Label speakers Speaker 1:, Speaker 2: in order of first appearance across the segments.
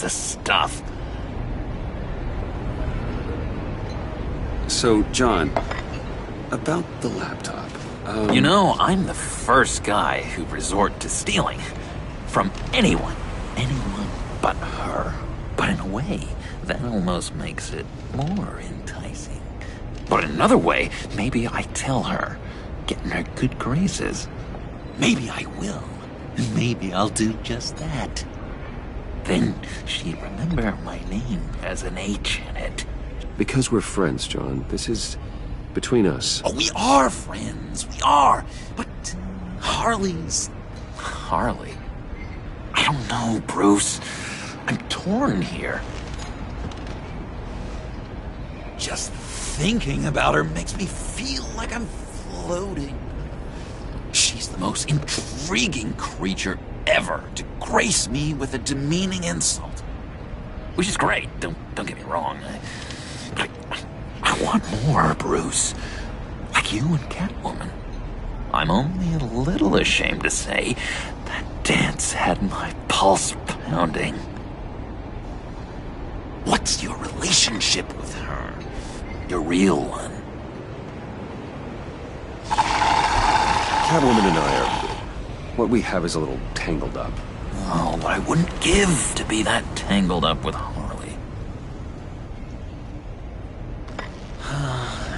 Speaker 1: the stuff.
Speaker 2: So, John, about the laptop.
Speaker 1: You know, I'm the first guy who'd resort to stealing. From anyone. Anyone but her. But in a way, that almost makes it more enticing. But in another way, maybe I tell her, get in her good graces. Maybe I will. And maybe I'll do just that. Then she'd remember my name has an H in it.
Speaker 2: Because we're friends, John. This is between us.
Speaker 1: Oh, we are friends. We are. But Harley's... Harley? I don't know, Bruce. I'm torn here. Just thinking about her makes me feel like I'm floating. She's the most intriguing creature ever to grace me with a demeaning insult. Which is great, don't get me wrong. I want more, Bruce. Like you and Catwoman. I'm only a little ashamed to say that dance had my pulse pounding. What's your relationship with her? Your real one?
Speaker 2: Catwoman and I are... What we have is a little tangled up.
Speaker 1: Oh, but I wouldn't give to be that tangled up with Harley.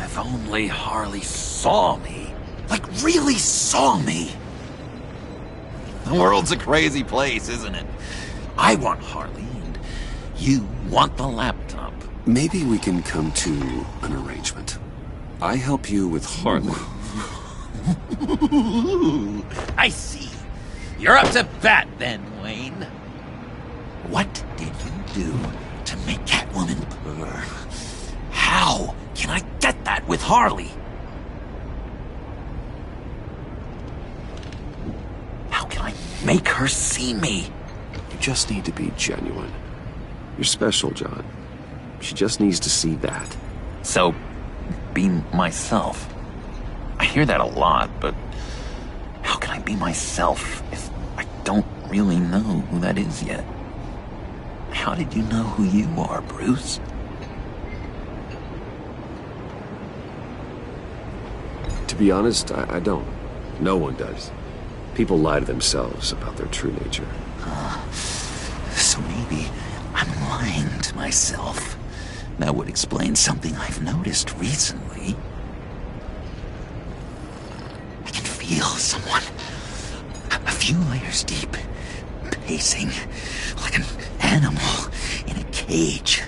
Speaker 1: If only Harley saw me. Like, really saw me. The world's a crazy place, isn't it? I want Harley, and you want the laptop.
Speaker 2: Maybe we can come to an arrangement. I help you with Harley.
Speaker 1: I see. You're up to bat then, Wayne. What did you do to make Catwoman purr? How can I get that with Harley? How can I make her see me?
Speaker 2: You just need to be genuine. You're special, John. She just needs to see that.
Speaker 1: So, be myself. I hear that a lot, but how can I be myself if I don't really know who that is yet? How did you know who you are, Bruce?
Speaker 2: To be honest, I don't. No one does. People lie to themselves about their true nature.
Speaker 1: So maybe I'm lying to myself. That would explain something I've noticed recently. I can feel someone a few layers deep, pacing like an animal in a cage.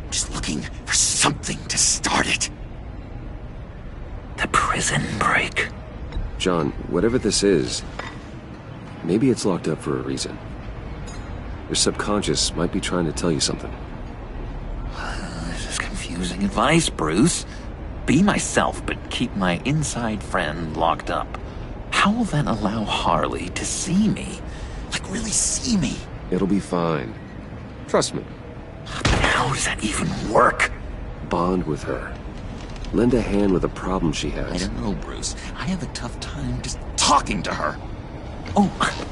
Speaker 1: Just looking for something to start it. The prison break.
Speaker 2: John, whatever this is, maybe it's locked up for a reason. Your subconscious might be trying to tell you something.
Speaker 1: This is confusing advice, Bruce. Be myself, but keep my inside friend locked up. How will that allow Harley to see me? Like, really see me?
Speaker 2: It'll be fine. Trust me.
Speaker 1: But how does that even work?
Speaker 2: Bond with her. Lend a hand with a problem she has.
Speaker 1: I don't know, Bruce. I have a tough time just talking to her. Oh,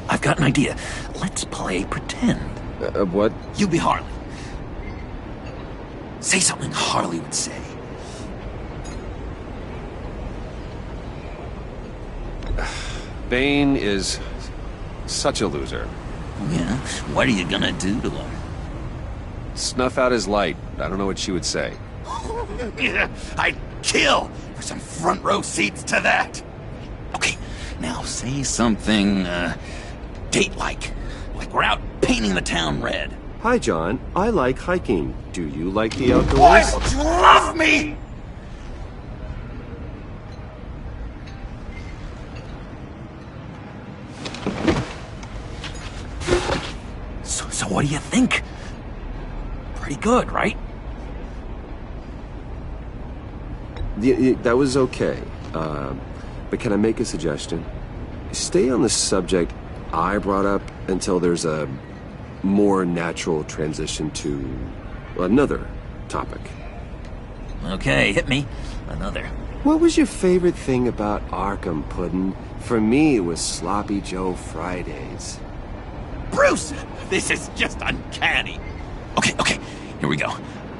Speaker 1: I've got an idea. Let's play pretend.
Speaker 2: What?
Speaker 1: You be Harley. Say something Harley would say.
Speaker 2: Bane is such a loser.
Speaker 1: Yeah? What are you gonna do to him?
Speaker 2: Snuff out his light. I don't know what she would say.
Speaker 1: I'd kill for some front row seats to that. Okay, now say something, date-like. Like we're out painting the town red.
Speaker 2: Hi, John. I like hiking. Do you like the outdoors?
Speaker 1: Why don't you love me? So what do you think? Pretty good, right?
Speaker 2: That was okay. But can I make a suggestion? Stay on the subject I brought up until there's a more natural transition to another topic.
Speaker 1: Okay, hit me. Another.
Speaker 2: What was your favorite thing about Arkham Puddin'? For me, it was Sloppy Joe Fridays.
Speaker 1: Bruce! This is just uncanny. Okay, here we go.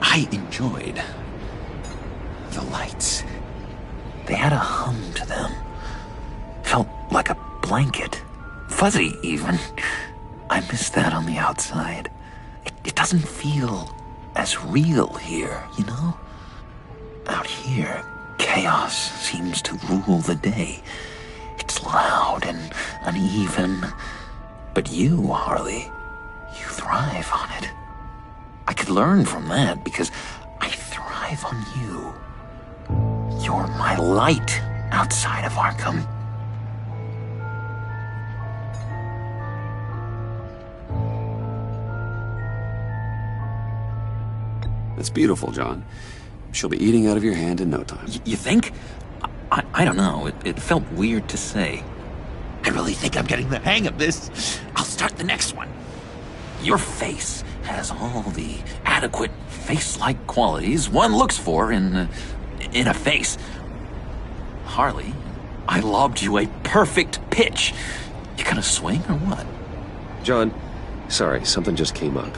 Speaker 1: I enjoyed the lights. They had a hum to them. Felt like a blanket. Fuzzy, even. I miss that on the outside. It doesn't feel as real here, you know? Out here, chaos seems to rule the day. It's loud and uneven. But you, Harley, you thrive on it. I could learn from that because I thrive on you. You're my light outside of Arkham.
Speaker 2: That's beautiful, John. She'll be eating out of your hand in no time.
Speaker 1: You think? I don't know. It felt weird to say. I really think I'm getting the hang of this. I'll start the next one. Your face has all the adequate face-like qualities one looks for in a face. Harley, I lobbed you a perfect pitch. You gonna swing or what?
Speaker 2: John, sorry, something just came up.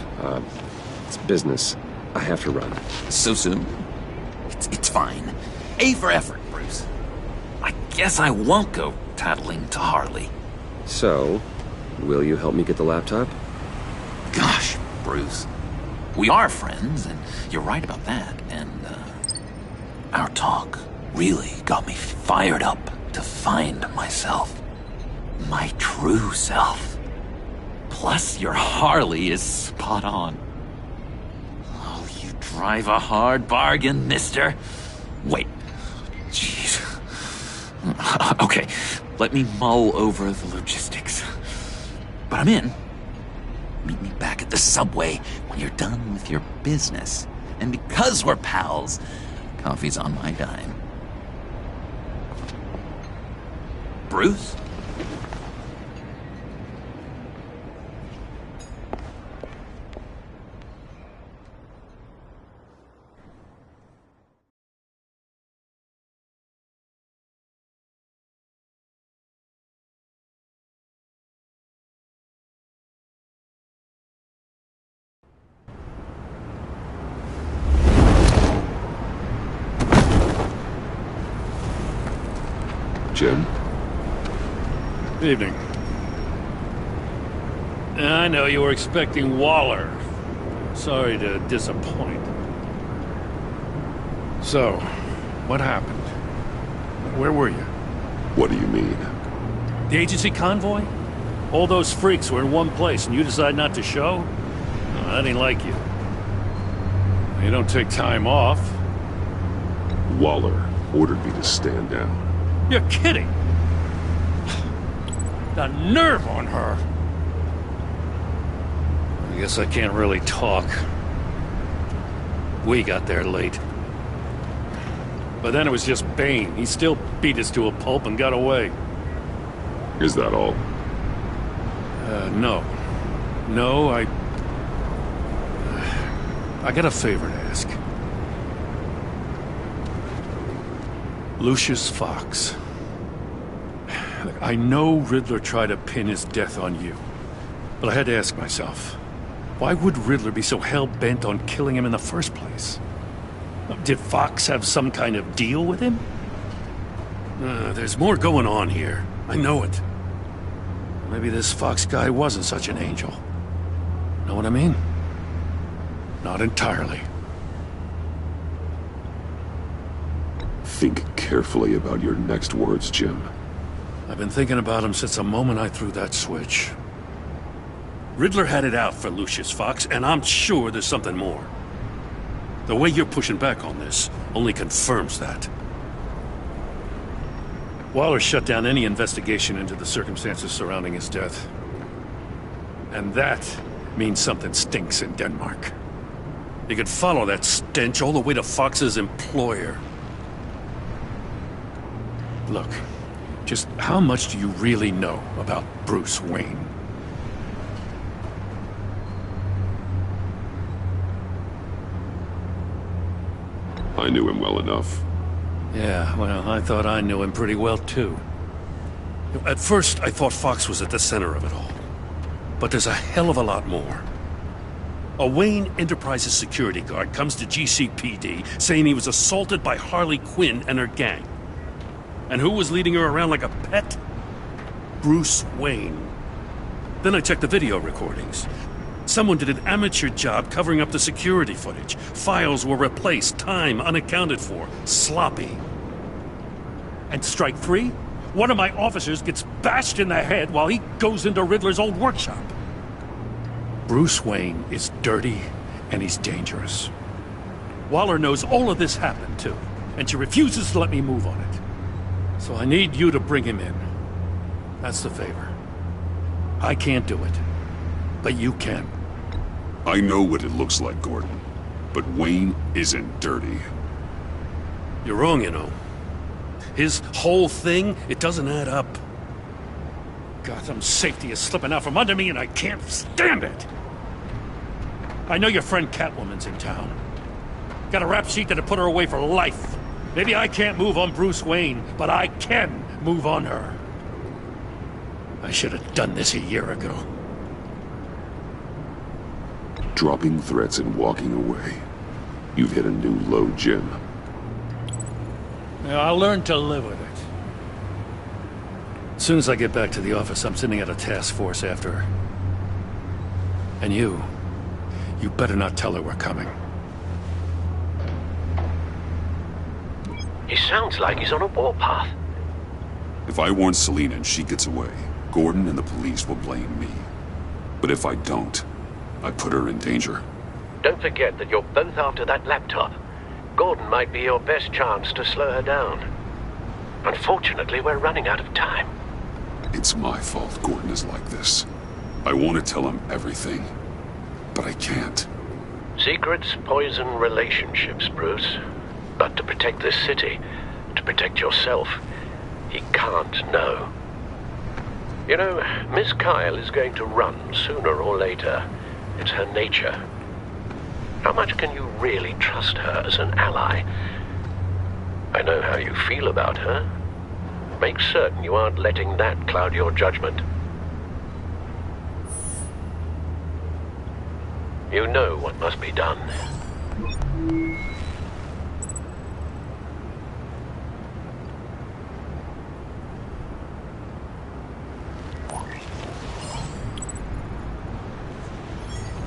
Speaker 2: It's business. I have to run.
Speaker 1: So soon? It's fine. A for effort, Bruce. I guess I won't go tattling to Harley.
Speaker 2: So, will you help me get the laptop?
Speaker 1: Gosh, Bruce. We are friends, and you're right about that. And, our talk really got me fired up to find myself. My true self. Plus, your Harley is spot on. Oh, you drive a hard bargain, mister. Wait. Jeez. Okay, let me mull over the logistics. But I'm in. Meet me back at the subway when you're done with your business. And because we're pals, coffee's on my dime. Bruce?
Speaker 2: Jim?
Speaker 3: Evening. I know you were expecting Waller. Sorry to disappoint. So, what happened? Where were you?
Speaker 2: What do you mean?
Speaker 3: The agency convoy? All those freaks were in one place and you decide not to show? No, I didn't like you. You don't take time off.
Speaker 4: Waller ordered me to stand down.
Speaker 3: You're kidding! The nerve on her! I guess I can't really talk. We got there late. But then it was just Bane. He still beat us to a pulp and got away.
Speaker 4: Is that all?
Speaker 3: No. No, I got a favor to ask. Lucius Fox. Look, I know Riddler tried to pin his death on you, but I had to ask myself, why would Riddler be so hell-bent on killing him in the first place? Did Fox have some kind of deal with him? There's more going on here. I know it. Maybe this Fox guy wasn't such an angel. Know what I mean? Not entirely.
Speaker 4: Think carefully about your next words, Jim.
Speaker 3: I've been thinking about him since the moment I threw that switch. Riddler had it out for Lucius Fox, and I'm sure there's something more. The way you're pushing back on this only confirms that. Waller shut down any investigation into the circumstances surrounding his death. And that means something stinks in Denmark. You could follow that stench all the way to Fox's employer. Look, just how much do you really know about Bruce Wayne?
Speaker 4: I knew him well enough.
Speaker 3: Yeah, well, I thought I knew him pretty well, too. At first, I thought Fox was at the center of it all. But there's a hell of a lot more. A Wayne Enterprises security guard comes to GCPD saying he was assaulted by Harley Quinn and her gang. And who was leading her around like a pet? Bruce Wayne. Then I checked the video recordings. Someone did an amateur job covering up the security footage. Files were replaced, time unaccounted for, sloppy. And strike three? One of my officers gets bashed in the head while he goes into Riddler's old workshop. Bruce Wayne is dirty and he's dangerous. Waller knows all of this happened too, and she refuses to let me move on it. So I need you to bring him in. That's the favor. I can't do it, but you can.
Speaker 4: I know what it looks like, Gordon. But Wayne isn't dirty.
Speaker 3: You're wrong, you know. His whole thing, it doesn't add up. Gotham's safety is slipping out from under me and I can't stand it! I know your friend Catwoman's in town. Got a rap sheet that'd put her away for life. Maybe I can't move on Bruce Wayne, but I can move on her. I should have done this a year ago.
Speaker 4: Dropping threats and walking away. You've hit a new low, Jim.
Speaker 3: Yeah, I'll learn to live with it. As soon as I get back to the office, I'm sending out a task force after her. And you better not tell her we're coming.
Speaker 5: He sounds like he's on a warpath.
Speaker 4: If I warn Selina and she gets away, Gordon and the police will blame me. But if I don't, I put her in danger.
Speaker 5: Don't forget that you're both after that laptop. Gordon might be your best chance to slow her down. Unfortunately, we're running out of time.
Speaker 4: It's my fault Gordon is like this. I want to tell him everything, but I can't.
Speaker 5: Secrets poison relationships, Bruce. But to protect this city, to protect yourself, he can't know. You know, Miss Kyle is going to run sooner or later. It's her nature. How much can you really trust her as an ally? I know how you feel about her. Make certain you aren't letting that cloud your judgment. You know what must be done.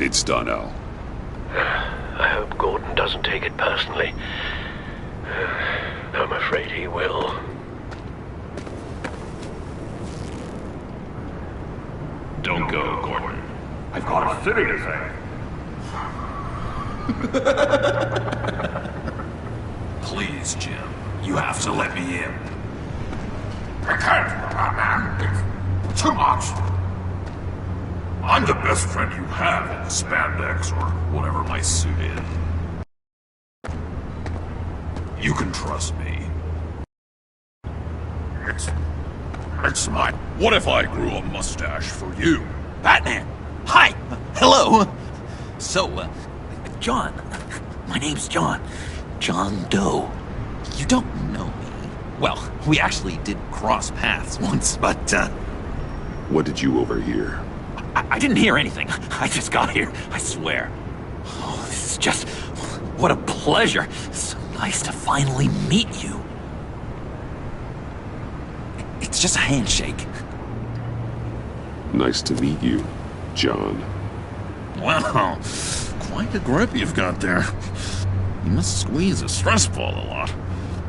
Speaker 4: It's done, Al.
Speaker 5: I hope Gordon doesn't take it personally. I'm afraid he will.
Speaker 6: Don't go, Gordon. I've got a city to save. Please, Jim. You have to let me in. I can't, Batman. It's too much. I'm the best friend you have in the spandex or whatever my suit is. You can trust me. It's my... What if I grew a mustache for you?
Speaker 1: Batman! Hi! Hello! So, John. My name's John. John Doe. You don't know me. Well, we actually did cross paths once, but,
Speaker 4: What did you overhear?
Speaker 1: I didn't hear anything. I just got here, I swear. Oh, this is just... What a pleasure. So nice to finally meet you. It's just a handshake.
Speaker 4: Nice to meet you, John.
Speaker 6: Wow, quite a grip you've got there. You must squeeze a stress ball a lot.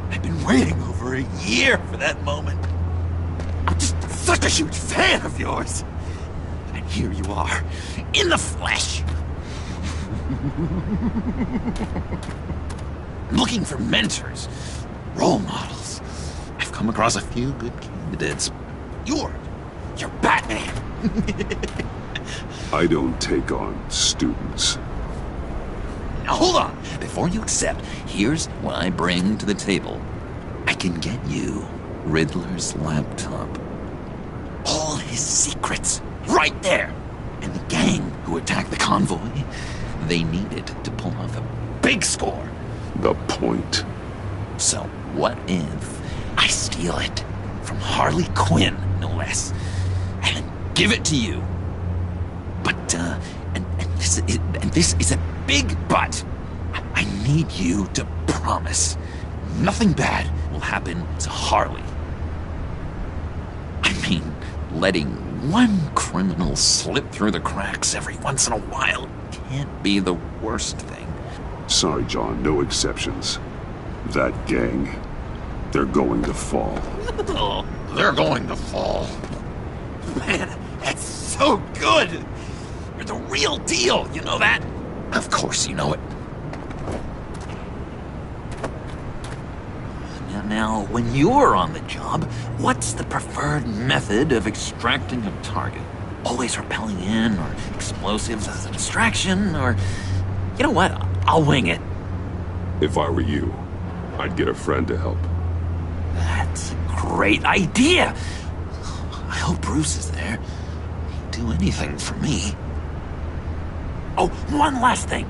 Speaker 1: I've been waiting over a year for that moment. I'm just such a huge fan of yours. And here you are, in the flesh. I'm looking for mentors, role models. I've come across a few good candidates. You're Batman.
Speaker 4: I don't take on students.
Speaker 1: Now hold on. Before you accept, here's what I bring to the table. I can get you Riddler's laptop. All his secrets, right there. And the gang who attacked the convoy, they needed to pull off a big score.
Speaker 4: The point.
Speaker 1: So what if I steal it from Harley Quinn, no less, and give it to you? But, and this is a big but. I need you to promise nothing bad will happen to Harley. I mean, letting one criminal slip through the cracks every once in a while can't be the worst thing.
Speaker 4: Sorry, John, no exceptions. That gang, they're going to fall.
Speaker 6: Oh, they're going to fall.
Speaker 1: Man, that's so good! You're the real deal, you know that? Of course you know it. Now, when you're on the job, what's the preferred method of extracting a target? Always rappelling in, or explosives as a distraction, or... You know what? I'll wing it.
Speaker 4: If I were you, I'd get a friend to help.
Speaker 1: That's a great idea! I hope Bruce is there. He'd do anything for me. Oh, one last thing.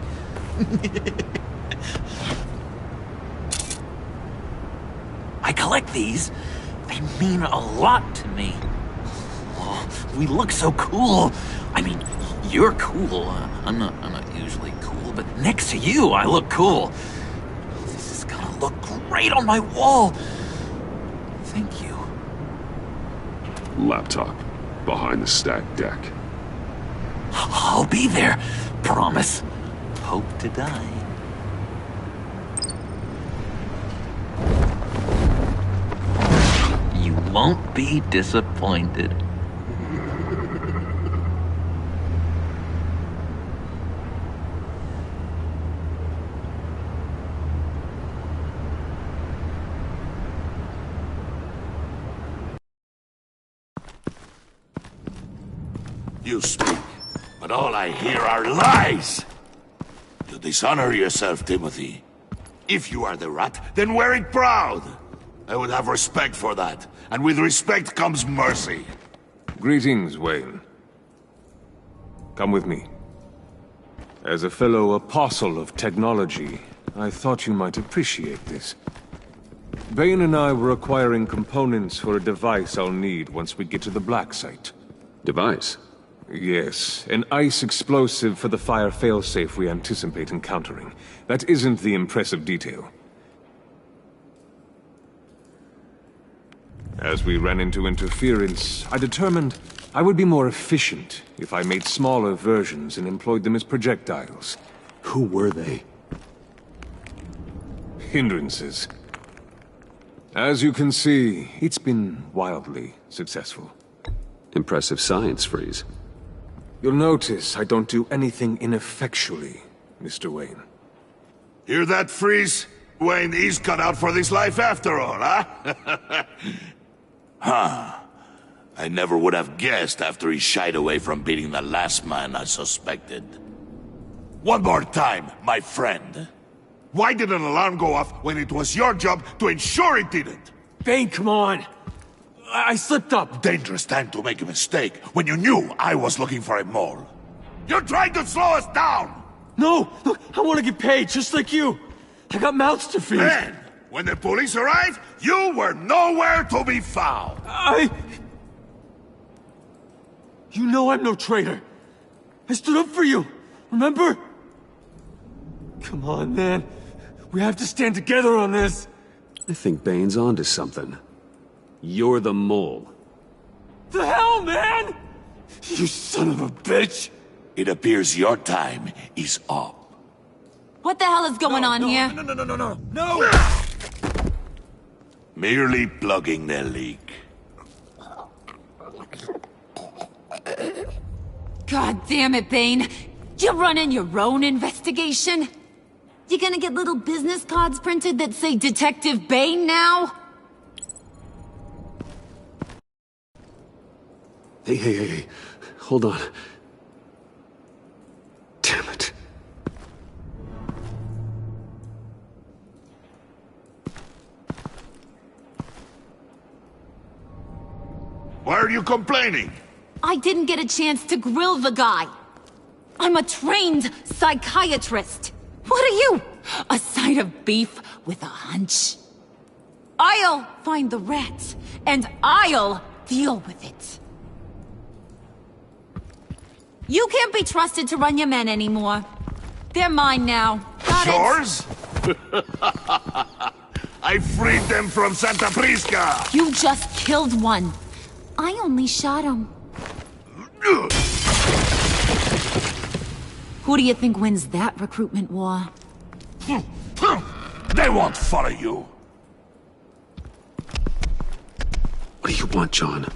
Speaker 1: I collect these. They mean a lot to me. Oh, we look so cool. I mean, you're cool. I'm not usually cool, but next to you, I look cool. This is gonna look great on my wall. Thank you.
Speaker 4: Laptop, behind the stacked deck.
Speaker 1: I'll be there. Promise. Hope to die. You won't be disappointed.
Speaker 6: You speak, but all I hear are lies! You dishonor yourself, Timothy. If you are the rat, then wear it proud! I would have respect for that, and with respect comes mercy.
Speaker 7: Greetings, Wayne. Come with me. As a fellow apostle of technology, I thought you might appreciate this. Bane and I were acquiring components for a device I'll need once we get to the Black Site.
Speaker 2: Device?
Speaker 7: Yes, an ice explosive for the fire failsafe we anticipate encountering. That isn't the impressive detail. As we ran into interference, I determined I would be more efficient if I made smaller versions and employed them as projectiles.
Speaker 2: Who were they?
Speaker 7: Hindrances. As you can see, it's been wildly successful.
Speaker 2: Impressive science, Freeze.
Speaker 7: You'll notice I don't do anything ineffectually, Mr. Wayne.
Speaker 6: Hear that, Freeze? Wayne, he's cut out for this life after all, huh? Huh. I never would have guessed after he shied away from beating the last man I suspected. One more time, my friend. Why did an alarm go off when it was your job to ensure it didn't?
Speaker 8: Bane, come on! I slipped up!
Speaker 6: Dangerous time to make a mistake when you knew I was looking for a mole. You're trying to slow us down!
Speaker 8: No! Look, I want to get paid, just like you! I got mouths to feed!
Speaker 6: Then, when the police arrived, you were nowhere to be found!
Speaker 8: You know I'm no traitor! I stood up for you, remember? Come on, man. We have to stand together on this!
Speaker 2: I think Bane's onto something. You're the mole.
Speaker 8: The hell, man! You son of a bitch!
Speaker 6: It appears your time is up.
Speaker 9: What the hell is going on here?
Speaker 8: No!
Speaker 6: Merely plugging the leak.
Speaker 9: God damn it, Bane. You're running your own investigation? You gonna get little business cards printed that say Detective Bane now?
Speaker 2: Hey. Hold on. Damn it.
Speaker 6: Why are you complaining?
Speaker 9: I didn't get a chance to grill the guy. I'm a trained psychiatrist. What are you? A side of beef with a hunch? I'll find the rat, and I'll deal with it. You can't be trusted to run your men anymore. They're mine now. Got it?
Speaker 6: Yours? I freed them from Santa Prisca!
Speaker 9: You just killed one. I only shot him. Who do you think wins that recruitment war?
Speaker 6: They won't follow you.
Speaker 2: What do you want, John?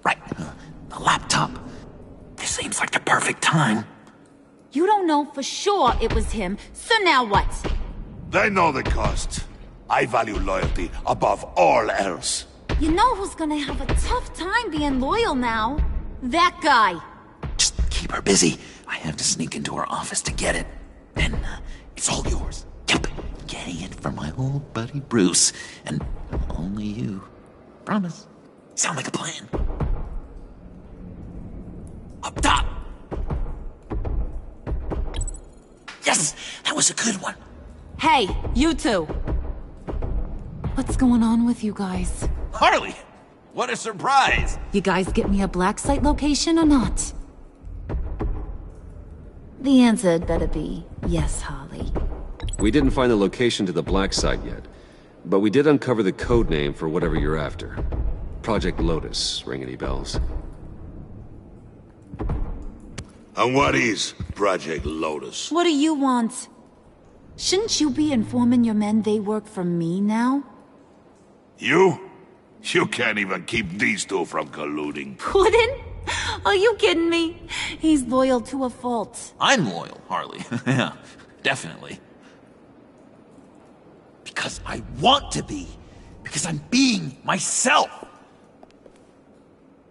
Speaker 1: Right, the laptop. This seems like the perfect time.
Speaker 9: You don't know for sure it was him, so now what?
Speaker 6: They know the cost. I value loyalty above all else.
Speaker 9: You know who's gonna have a tough time being loyal now? That guy.
Speaker 1: Just keep her busy. I have to sneak into her office to get it. Then, it's all yours. Yep, getting it from my old buddy Bruce. And only you. Promise. Sound like a plan. Up top! Yes! That was a good one.
Speaker 9: Hey, you two. What's going on with you guys?
Speaker 10: Harley! What a surprise!
Speaker 9: You guys get me a black site location or not? The answer had better be yes, Harley.
Speaker 2: We didn't find the location to the black site yet, but we did uncover the code name for whatever you're after. Project Lotus. Ring any bells?
Speaker 6: And what is Project Lotus?
Speaker 9: What do you want? Shouldn't you be informing your men they work for me now?
Speaker 6: You? You can't even keep these two from colluding.
Speaker 9: Puddin'? Are you kidding me? He's loyal to a fault.
Speaker 1: I'm loyal, Harley. Yeah, definitely. Because I want to be. Because I'm being myself.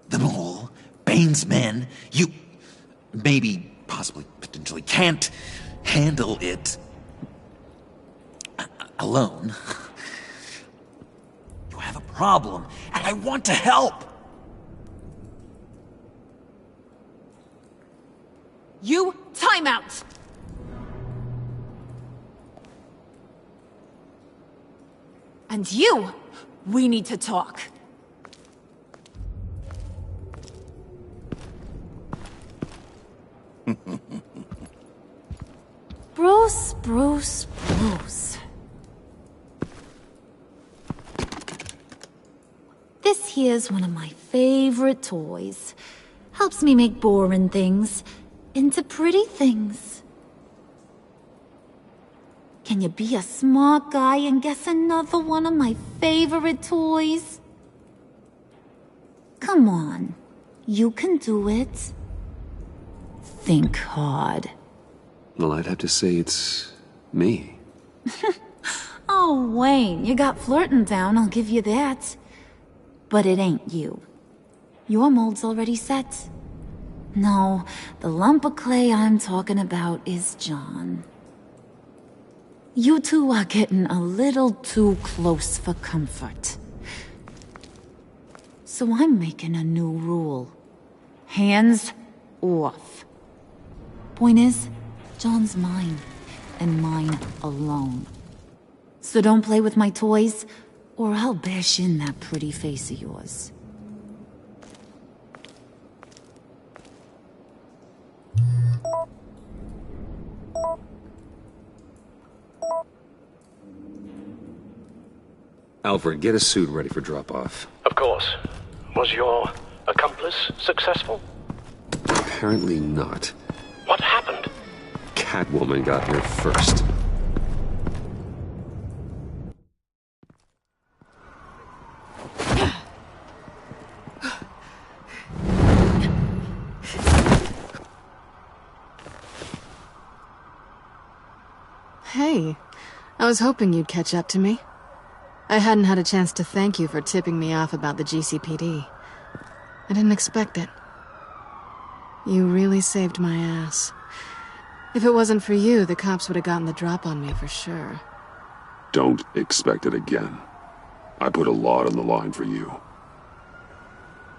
Speaker 1: The Mole, Bane's men, you maybe, possibly, potentially can't handle it alone. You have a problem, and I want to help.
Speaker 9: You, time out! And you, we need to talk. Bruce. This here's one of my favorite toys. Helps me make boring things into pretty things. Can you be a smart guy and guess another one of my favorite toys? Come on, you can do it. Think hard.
Speaker 2: Well, I'd have to say it's me.
Speaker 9: Oh, Wayne, you got flirting down, I'll give you that. But it ain't you. Your mold's already set. No, the lump of clay I'm talking about is John. You two are getting a little too close for comfort. So I'm making a new rule. Hands off. Point is, John's mine, and mine alone. So don't play with my toys, or I'll bash in that pretty face of yours.
Speaker 2: Alfred, get a suit ready for drop-off.
Speaker 5: Of course. Was your accomplice successful?
Speaker 2: Apparently not.
Speaker 5: What happened?
Speaker 2: Catwoman got here first.
Speaker 11: Hey, I was hoping you'd catch up to me. I hadn't had a chance to thank you for tipping me off about the GCPD. I didn't expect it. You really saved my ass. If it wasn't for you, the cops would have gotten the drop on me for sure.
Speaker 4: Don't expect it again. I put a lot on the line for you.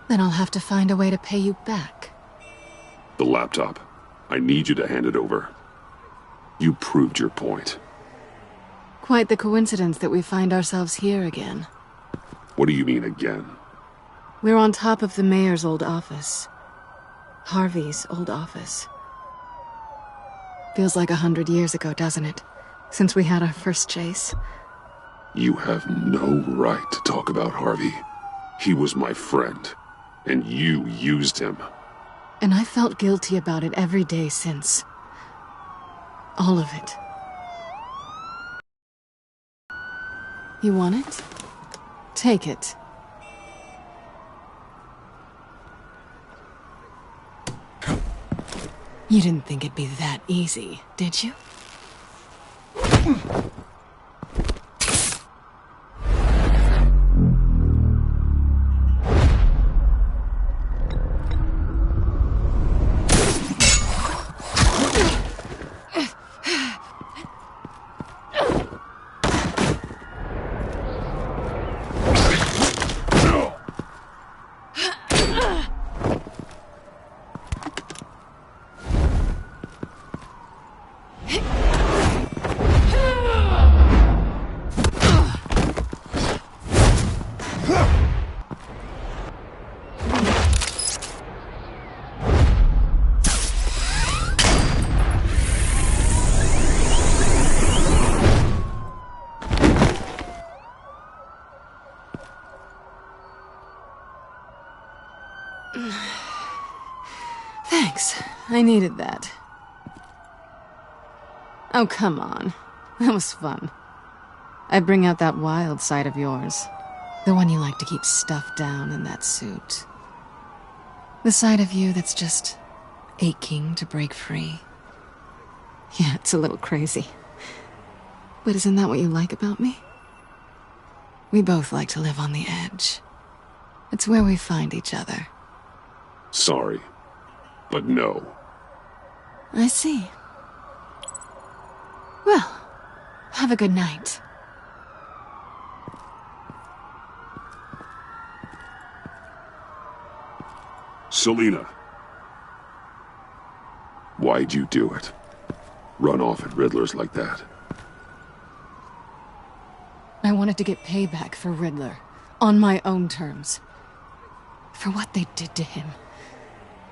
Speaker 11: Then I'll have to find a way to pay you back.
Speaker 4: The laptop. I need you to hand it over. You proved your point.
Speaker 11: Quite the coincidence that we find ourselves here again.
Speaker 4: What do you mean again?
Speaker 11: We're on top of the mayor's old office. Harvey's old office. Feels like 100 years ago, doesn't it? Since we had our first chase.
Speaker 4: You have no right to talk about Harvey. He was my friend, and you used him.
Speaker 11: And I felt guilty about it every day since. All of it. You want it? Take it. You didn't think it'd be that easy, did you? Thanks. I needed that. Oh, come on. That was fun. I bring out that wild side of yours. The one you like to keep stuffed down in that suit. The side of you that's just aching to break free. Yeah, it's a little crazy. But isn't that what you like about me? We both like to live on the edge. It's where we find each other.
Speaker 4: Sorry, but no.
Speaker 11: I see. Well, have a good night.
Speaker 4: Selina. Why'd you do it? Run off at Riddlers like that?
Speaker 11: I wanted to get payback for Riddler. On my own terms. For what they did to him.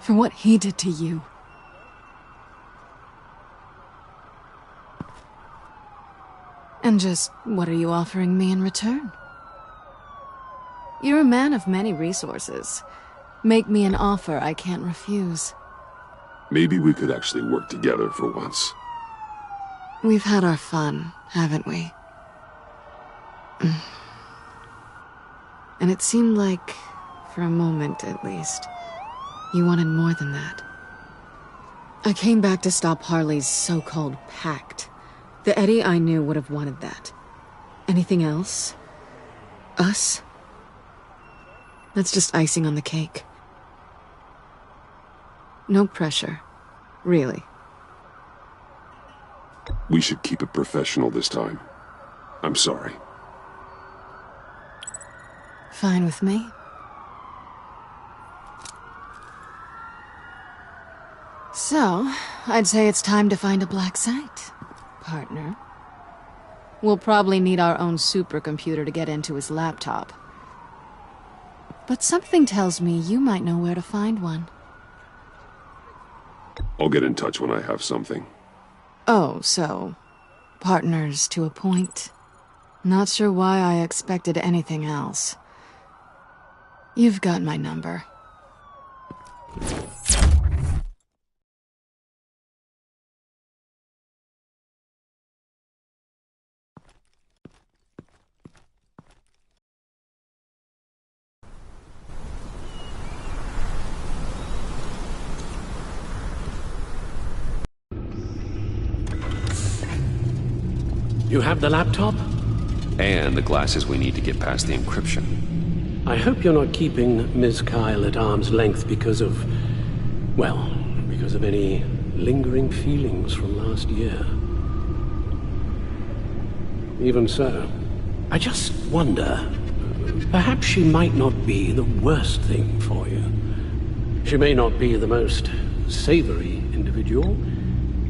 Speaker 11: For what he did to you. And just, what are you offering me in return? You're a man of many resources. Make me an offer I can't refuse.
Speaker 4: Maybe we could actually work together for once.
Speaker 11: We've had our fun, haven't we? And it seemed like, for a moment at least, you wanted more than that. I came back to stop Harley's so-called pact. The Eddie I knew would have wanted that. Anything else? Us? That's just icing on the cake. No pressure. Really.
Speaker 4: We should keep it professional this time. I'm sorry.
Speaker 11: Fine with me. So, I'd say it's time to find a black site, partner. We'll probably need our own supercomputer to get into his laptop. But something tells me you might know where to find one.
Speaker 4: I'll get in touch when I have something.
Speaker 11: Oh, so... partners to a point. Not sure why I expected anything else. You've got my number.
Speaker 12: You have the laptop?
Speaker 2: And the glasses we need to get past the encryption.
Speaker 12: I hope you're not keeping Ms. Kyle at arm's length because of... well, because of any lingering feelings from last year. Even so, I just wonder, perhaps she might not be the worst thing for you. She may not be the most savory individual.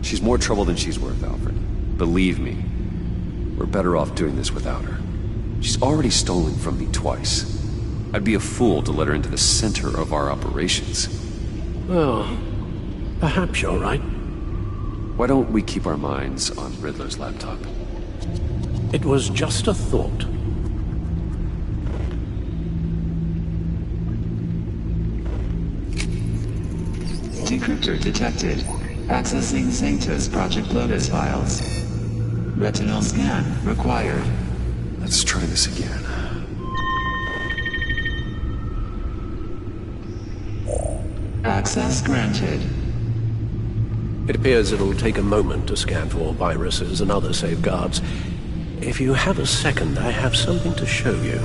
Speaker 2: She's more trouble than she's worth, Alfred. Believe me. We're better off doing this without her. She's already stolen from me twice. I'd be a fool to let her into the center of our operations.
Speaker 12: Well, perhaps you're right.
Speaker 2: Why don't we keep our minds on Riddler's laptop?
Speaker 12: It was just a thought.
Speaker 13: Decryptor detected. Accessing Sanctus Project Lotus files. Retinal scan required.
Speaker 2: Let's try this again.
Speaker 13: Access granted.
Speaker 12: It appears it'll take a moment to scan for viruses and other safeguards. If you have a second, I have something to show you.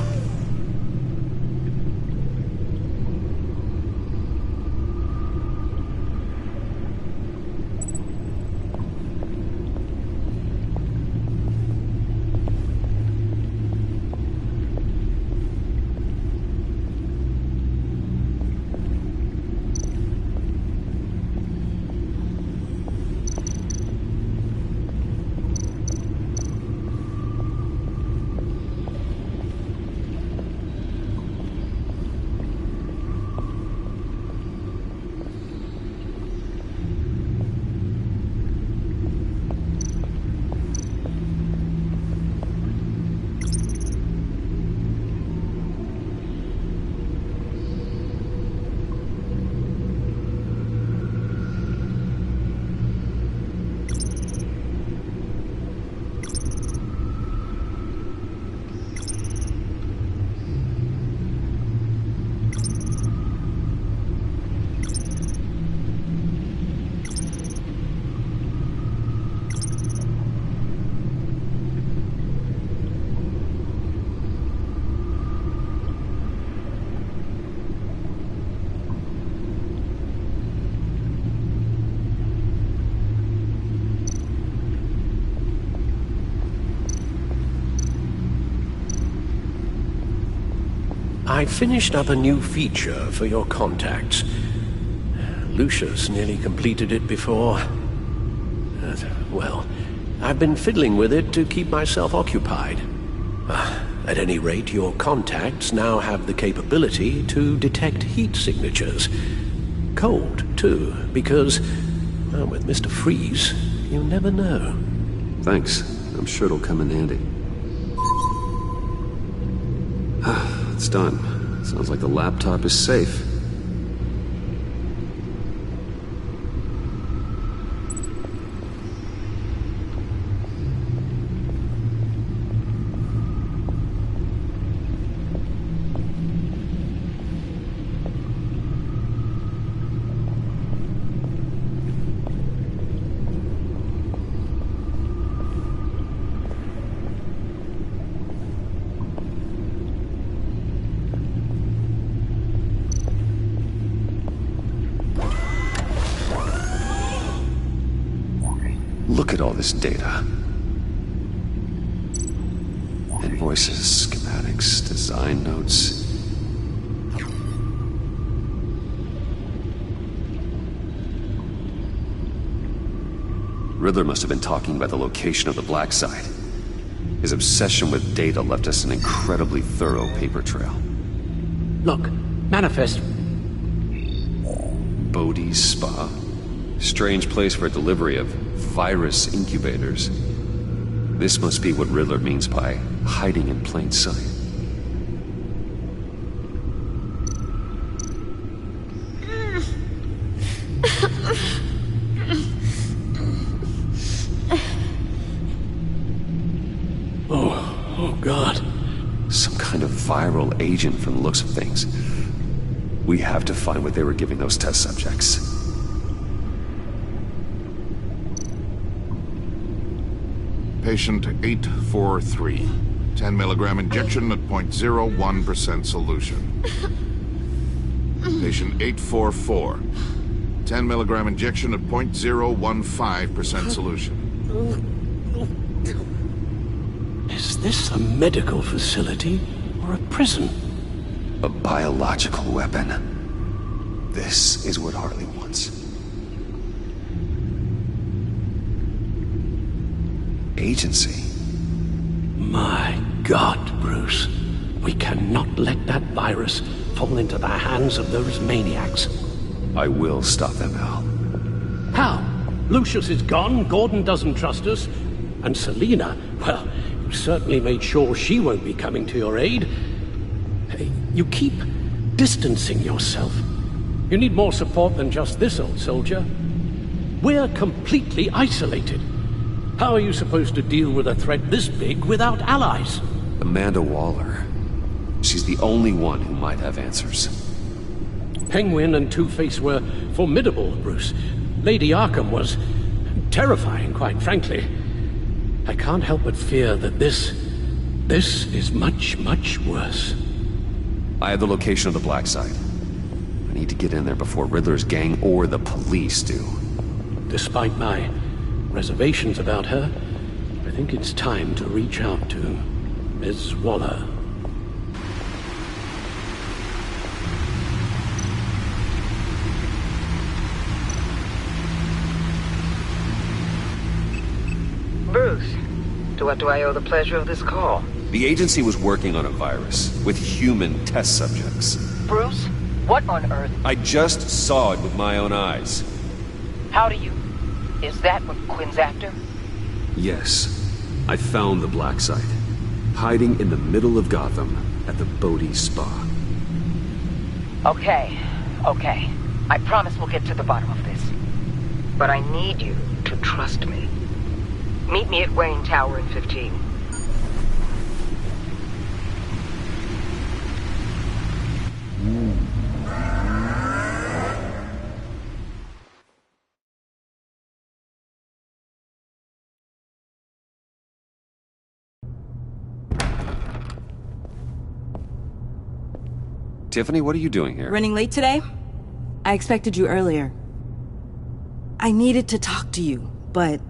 Speaker 12: I finished up a new feature for your contacts. Lucius nearly completed it before. Well, I've been fiddling with it to keep myself occupied. At any rate, your contacts now have the capability to detect heat signatures. Cold, too, because, well, with Mr. Freeze, you never know.
Speaker 2: Thanks. I'm sure it'll come in handy. It's done. Sounds like the laptop is safe. Look at all this data. Invoices, schematics, design notes. Riddler must have been talking about the location of the Black Site. His obsession with data left us an incredibly thorough paper trail.
Speaker 12: Look, manifest.
Speaker 2: Bodhi's Spa. Strange place for a delivery of virus incubators. This must be what Riddler means by hiding in plain sight.
Speaker 12: Oh God.
Speaker 2: Some kind of viral agent from the looks of things. We have to find what they were giving those test subjects.
Speaker 6: Patient 843. 10 milligram injection at 0.01% solution. Patient 844. 10 milligram injection at 0.015% solution.
Speaker 12: Is this a medical facility or a prison?
Speaker 2: A biological weapon. This is what Harley wants. Agency.
Speaker 12: My God, Bruce. We cannot let that virus fall into the hands of those maniacs.
Speaker 2: I will stop them, Al.
Speaker 12: How? Lucius is gone, Gordon doesn't trust us, and Selina, well, you certainly made sure she won't be coming to your aid. You keep distancing yourself. You need more support than just this old soldier. We're completely isolated. How are you supposed to deal with a threat this big without allies?
Speaker 2: Amanda Waller. She's the only one who might have answers.
Speaker 12: Penguin and Two-Face were formidable, Bruce. Lady Arkham was terrifying, quite frankly. I can't help but fear that this is much, much worse.
Speaker 2: I have the location of the Black Site. I need to get in there before Riddler's gang or the police do.
Speaker 12: Despite my reservations about her, I think it's time to reach out to Ms. Waller.
Speaker 14: Bruce, to what do I owe the pleasure of this call?
Speaker 2: The agency was working on a virus with human test subjects.
Speaker 14: Bruce, what on earth?
Speaker 2: I just saw it with my own eyes.
Speaker 14: How do you... Is that what Quinn's after?
Speaker 2: Yes. I found the Black Site. Hiding in the middle of Gotham at the Bodhi Spa.
Speaker 14: Okay. I promise we'll get to the bottom of this. But I need you to trust me. Meet me at Wayne Tower in 15.
Speaker 2: Tiffany, what are you doing here?
Speaker 15: Running late today? I expected you earlier. I needed to talk to you, but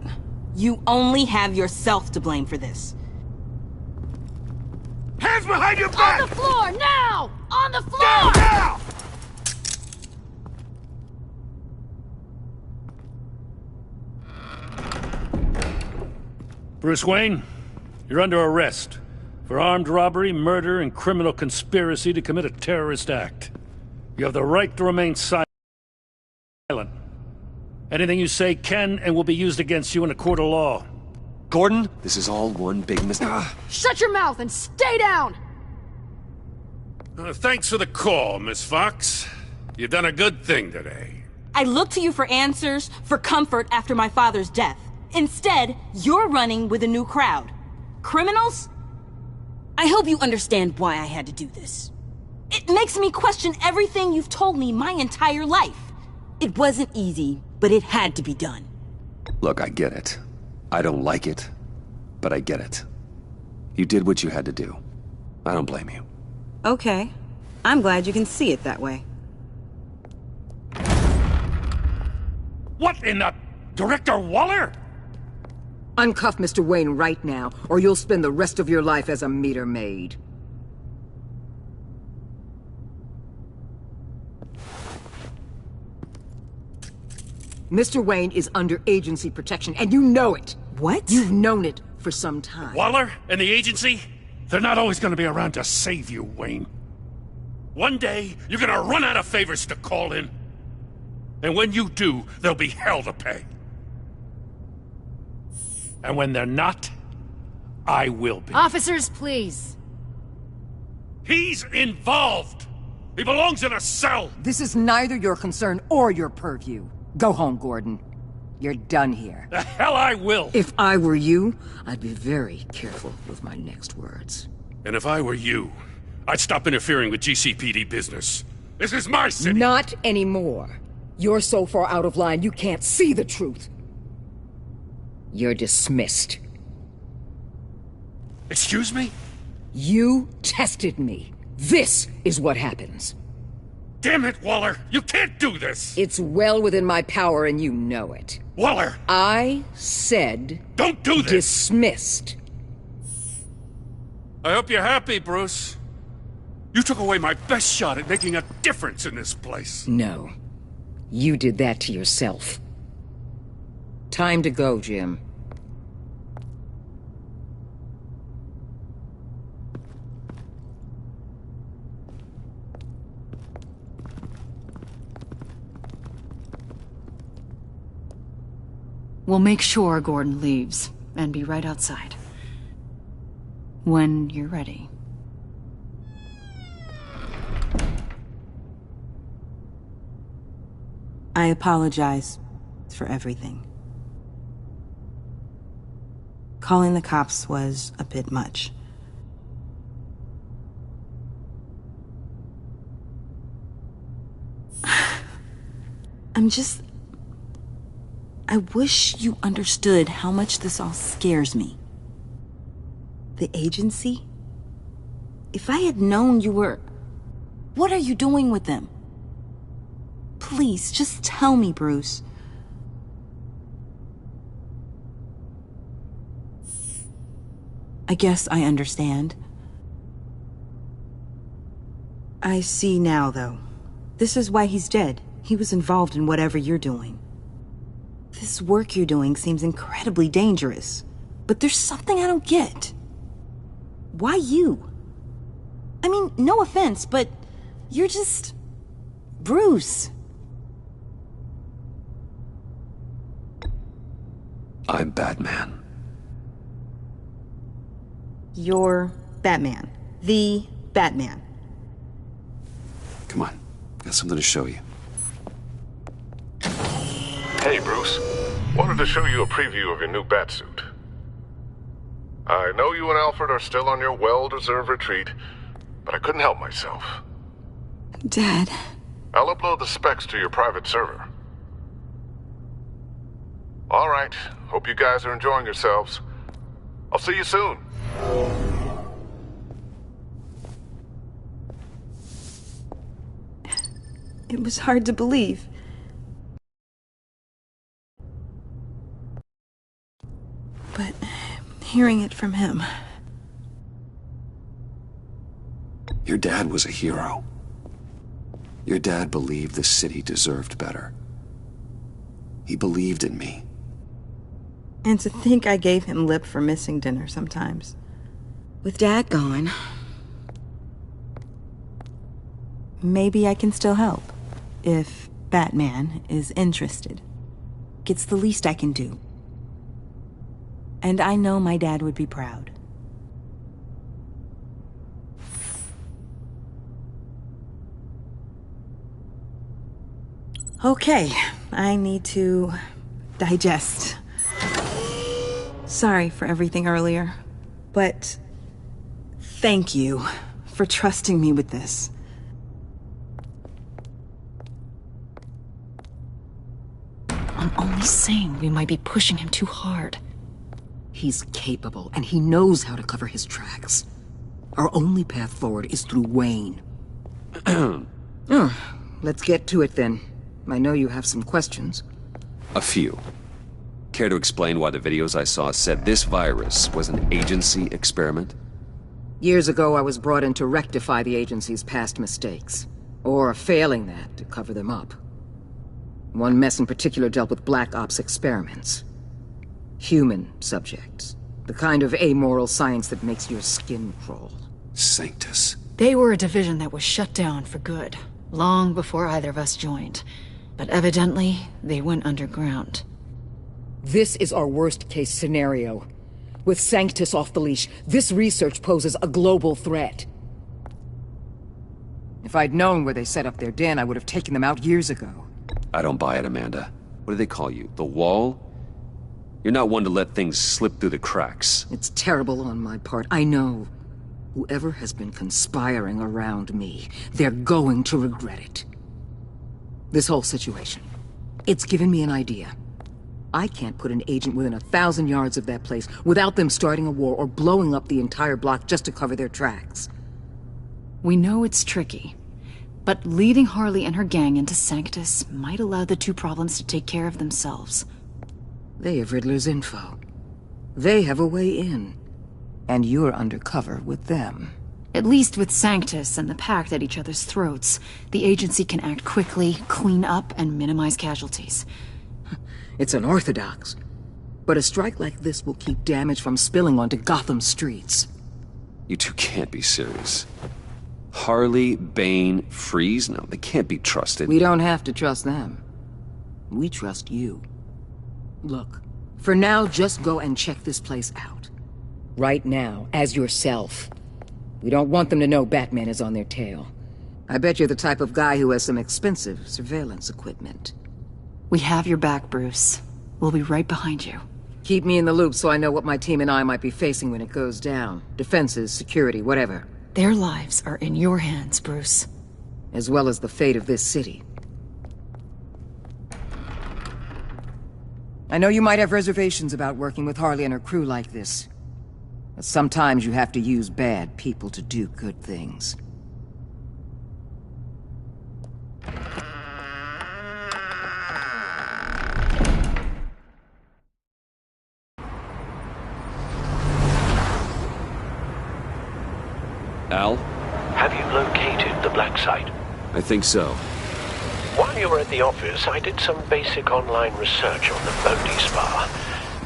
Speaker 15: you only have yourself to blame for this.
Speaker 6: Hands behind your back!
Speaker 9: On the floor, now! On the floor!
Speaker 6: Down, now!
Speaker 3: Bruce Wayne, you're under arrest for armed robbery, murder, and criminal conspiracy to commit a terrorist act. You have the right to remain silent. Anything you say can and will be used against you in a court of law.
Speaker 2: Gordon, this is all one big mistake.
Speaker 11: Shut your mouth and stay down!
Speaker 3: Thanks for the call, Miss Fox. You've done a good thing today.
Speaker 15: I looked to you for answers, for comfort after my father's death. Instead, you're running with a new crowd. Criminals? I hope you understand why I had to do this. It makes me question everything you've told me my entire life. It wasn't easy, but it had to be done.
Speaker 2: Look, I get it. I don't like it, but I get it. You did what you had to do. I don't blame you.
Speaker 15: Okay. I'm glad you can see it that way.
Speaker 3: What in the... Director Waller?
Speaker 14: Uncuff Mr. Wayne right now, or you'll spend the rest of your life as a meter maid. Mr. Wayne is under agency protection, and you know it.
Speaker 15: What?
Speaker 14: You've known it for some time.
Speaker 3: Waller and the agency? They're not always going to be around to save you, Wayne. One day, you're going to run out of favors to call in. And when you do, there'll be hell to pay. And when they're not, I will be.
Speaker 11: Officers, please.
Speaker 3: He's involved! He belongs in a cell!
Speaker 14: This is neither your concern or your purview. Go home, Gordon. You're done here.
Speaker 3: The hell I will!
Speaker 14: If I were you, I'd be very careful with my next words.
Speaker 3: And if I were you, I'd stop interfering with GCPD business. This is my city!
Speaker 14: Not anymore. You're so far out of line you can't see the truth. You're dismissed.
Speaker 3: Excuse me?
Speaker 14: You tested me. This is what happens.
Speaker 3: Damn it, Waller! You can't do this!
Speaker 14: It's well within my power and you know it.
Speaker 3: Waller!
Speaker 14: I said...
Speaker 3: Don't do this!
Speaker 14: Dismissed.
Speaker 3: I hope you're happy, Bruce. You took away my best shot at making a difference in this place.
Speaker 14: No. You did that to yourself. Time to go, Jim.
Speaker 16: We'll make sure Gordon leaves, and be right outside. When you're ready.
Speaker 15: I apologize for everything. Calling the cops was a bit much. I wish you understood how much this all scares me. The agency? If I had known you were... What are you doing with them? Please, just tell me, Bruce. I guess I understand. I see now, though. This is why he's dead. He was involved in whatever you're doing. This work you're doing seems incredibly dangerous. But there's something I don't get. Why you? I mean, no offense, but you're just... Bruce.
Speaker 2: I'm Batman.
Speaker 15: You're Batman. The Batman.
Speaker 2: Come on, got something to show you.
Speaker 17: Hey, Bruce. Wanted to show you a preview of your new Batsuit. I know you and Alfred are still on your well-deserved retreat, but I couldn't help myself.
Speaker 15: Dad.
Speaker 17: I'll upload the specs to your private server. All right. Hope you guys are enjoying yourselves. I'll see you soon.
Speaker 15: It was hard to believe. But hearing it from him...
Speaker 2: Your dad was a hero. Your dad believed the city deserved better. He believed in me.
Speaker 15: And to think I gave him lip for missing dinner sometimes. With Dad gone... Maybe I can still help. If Batman is interested. It's the least I can do. And I know my dad would be proud. Okay, I need to digest. Sorry for everything earlier, but thank you for trusting me with this.
Speaker 16: I'm only saying we might be pushing him too hard.
Speaker 14: He's capable, and he knows how to cover his tracks. Our only path forward is through Wayne. Let's get to it then. I know you have some questions.
Speaker 2: A few. Care to explain why the videos I saw said this virus was an agency experiment?
Speaker 14: Years ago, I was brought in to rectify the agency's past mistakes. Or, failing that, to cover them up. One mess in particular dealt with Black Ops experiments. Human subjects. The kind of amoral science that makes your skin crawl.
Speaker 2: Sanctus.
Speaker 16: They were a division that was shut down for good, long before either of us joined. But evidently, they went underground.
Speaker 14: This is our worst-case scenario. With Sanctus off the leash, this research poses a global threat. If I'd known where they set up their den, I would have taken them out years ago.
Speaker 2: I don't buy it, Amanda. What do they call you? The Wall? You're not one to let things slip through the cracks.
Speaker 14: It's terrible on my part, I know. Whoever has been conspiring around me, they're going to regret it. This whole situation, it's given me an idea. I can't put an agent within 1,000 yards of that place without them starting a war or blowing up the entire block just to cover their tracks.
Speaker 16: We know it's tricky, but leading Harley and her gang into Sanctus might allow the two problems to take care of themselves.
Speaker 14: They have Riddler's info. They have a way in. And you're undercover with them.
Speaker 16: At least with Sanctus and the Pact at each other's throats, the agency can act quickly, clean up, and minimize casualties.
Speaker 14: It's unorthodox. But a strike like this will keep damage from spilling onto Gotham streets.
Speaker 2: You two can't be serious. Harley, Bane, Freeze? No, they can't be trusted.
Speaker 14: We don't have to trust them. We trust you. Look, For now, just go and check this place out. Right now, as yourself. We don't want them to know Batman is on their tail. I bet you're the type of guy who has some expensive surveillance equipment.
Speaker 16: We have your back, Bruce. We'll be right behind you.
Speaker 14: Keep me in the loop so I know what my team and I might be facing when it goes down. Defenses, security, whatever.
Speaker 16: Their lives are in your hands, Bruce.
Speaker 14: As well as the fate of this city. I know you might have reservations about working with Harley and her crew like this. But sometimes you have to use bad people to do good things.
Speaker 2: Al?
Speaker 5: Have you located the black site?
Speaker 2: I think so.
Speaker 5: While you were at the office, I did some basic online research on the Bodhi Spa.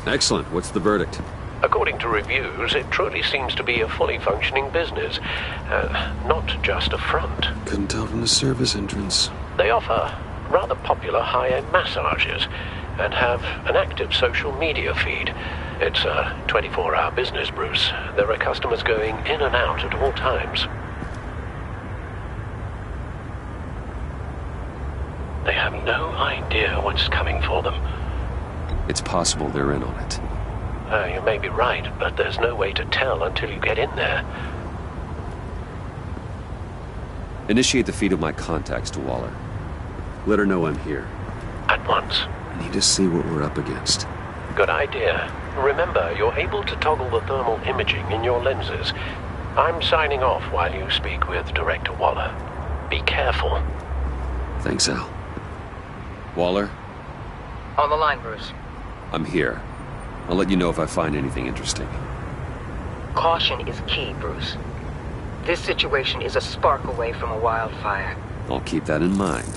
Speaker 2: Excellent. What's the verdict?
Speaker 5: According to reviews, it truly seems to be a fully functioning business. Not just a front.
Speaker 2: Couldn't tell from the service entrance.
Speaker 5: They offer rather popular high-end massages and have an active social media feed. It's a 24-hour business, Bruce. There are customers going in and out at all times. They have no idea what's coming for them.
Speaker 2: It's possible they're in on it.
Speaker 5: You may be right, but there's no way to tell until you get in there.
Speaker 2: Initiate the feed of my contacts to Waller. Let her know I'm here.
Speaker 5: At once.
Speaker 2: I need to see what we're up against.
Speaker 5: Good idea. Remember, you're able to toggle the thermal imaging in your lenses. I'm signing off while you speak with Director Waller. Be careful.
Speaker 2: Thanks, Al. Waller?
Speaker 14: On the line, Bruce.
Speaker 2: I'm here. I'll let you know if I find anything interesting.
Speaker 14: Caution is key, Bruce. This situation is a spark away from a wildfire.
Speaker 2: I'll keep that in mind.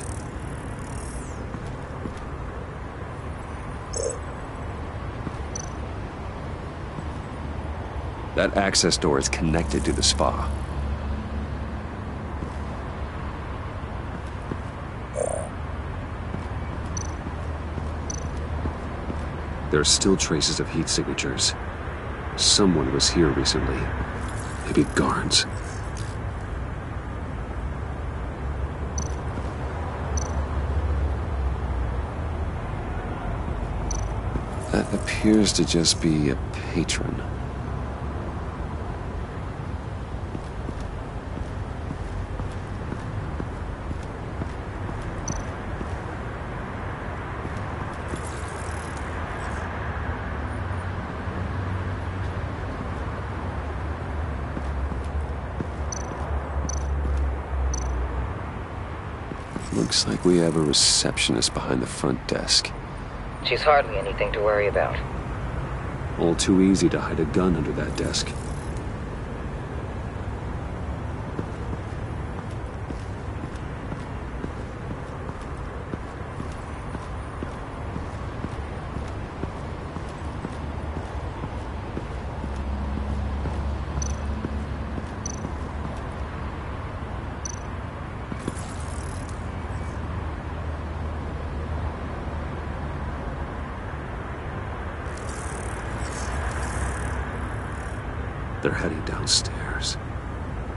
Speaker 2: That access door is connected to the spa. There are still traces of heat signatures. Someone was here recently. Maybe guards. That appears to just be a patron. Looks like we have a receptionist behind the front desk.
Speaker 14: She's hardly anything to worry about.
Speaker 2: All too easy to hide a gun under that desk. They're heading downstairs.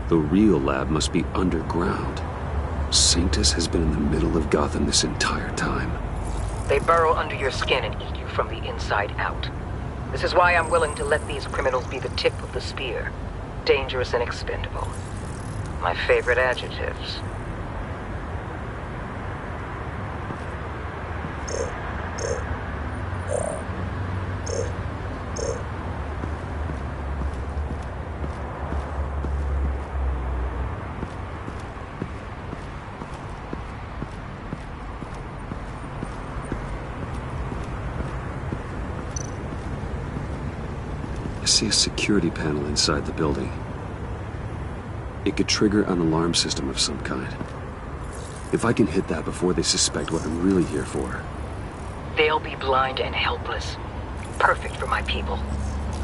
Speaker 2: The real lab must be underground. Sanctus has been in the middle of Gotham this entire time.
Speaker 14: They burrow under your skin and eat you from the inside out. This is why I'm willing to let these criminals be the tip of the spear. Dangerous and expendable. My favorite adjectives.
Speaker 2: I see a security panel inside the building. It could trigger an alarm system of some kind. If I can hit that before they suspect what I'm really here for.
Speaker 14: They'll be blind and helpless. Perfect for my people.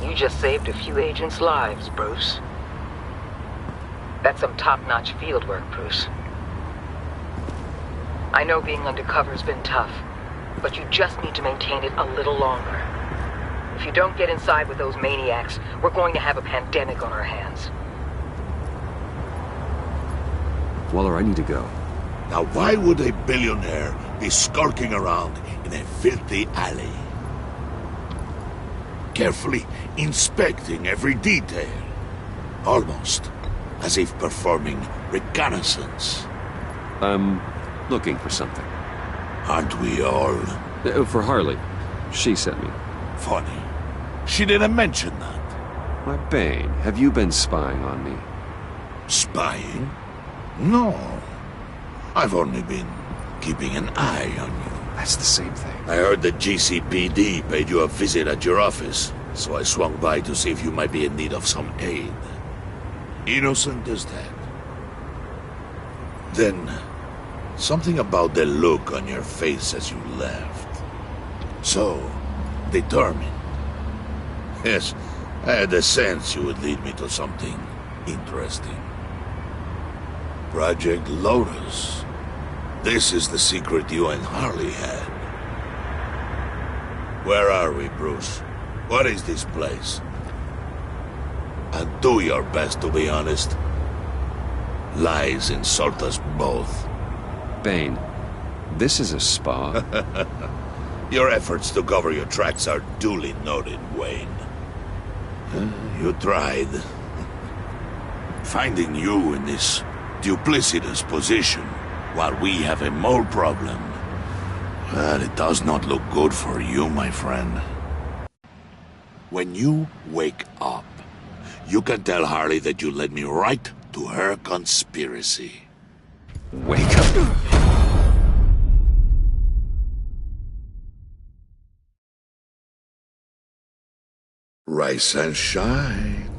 Speaker 14: You just saved a few agents' lives, Bruce. That's some top-notch field work, Bruce. I know being undercover's been tough, but you just need to maintain it a little longer. If you don't get inside with those maniacs, we're going to have a pandemic on our hands.
Speaker 2: Waller, I need to go.
Speaker 6: Now why would a billionaire be skulking around in a filthy alley? Carefully inspecting every detail. Almost as if performing reconnaissance.
Speaker 2: I'm looking for something.
Speaker 6: Aren't we all?
Speaker 2: For Harley. She sent me.
Speaker 6: Funny. She didn't mention that.
Speaker 2: Why, Bane, have you been spying on me?
Speaker 6: Spying? No. I've only been keeping an eye on you.
Speaker 2: That's the same thing.
Speaker 6: I heard the GCPD paid you a visit at your office, so I swung by to see if you might be in need of some aid. Innocent as that. Then, something about the look on your face as you left. So, determined. Yes, I had a sense you would lead me to something interesting. Project Lotus. This is the secret you and Harley had. Where are we, Bruce? What is this place? And do your best to be honest. Lies insult us both.
Speaker 2: Bane, this is a spa.
Speaker 6: Your efforts to cover your tracks are duly noted, Wayne. You tried. Finding you in this duplicitous position while we have a mole problem. Well, it does not look good for you, my friend. When you wake up, you can tell Harley that you led me right to her conspiracy.
Speaker 2: Wake up.
Speaker 6: Rise and shine.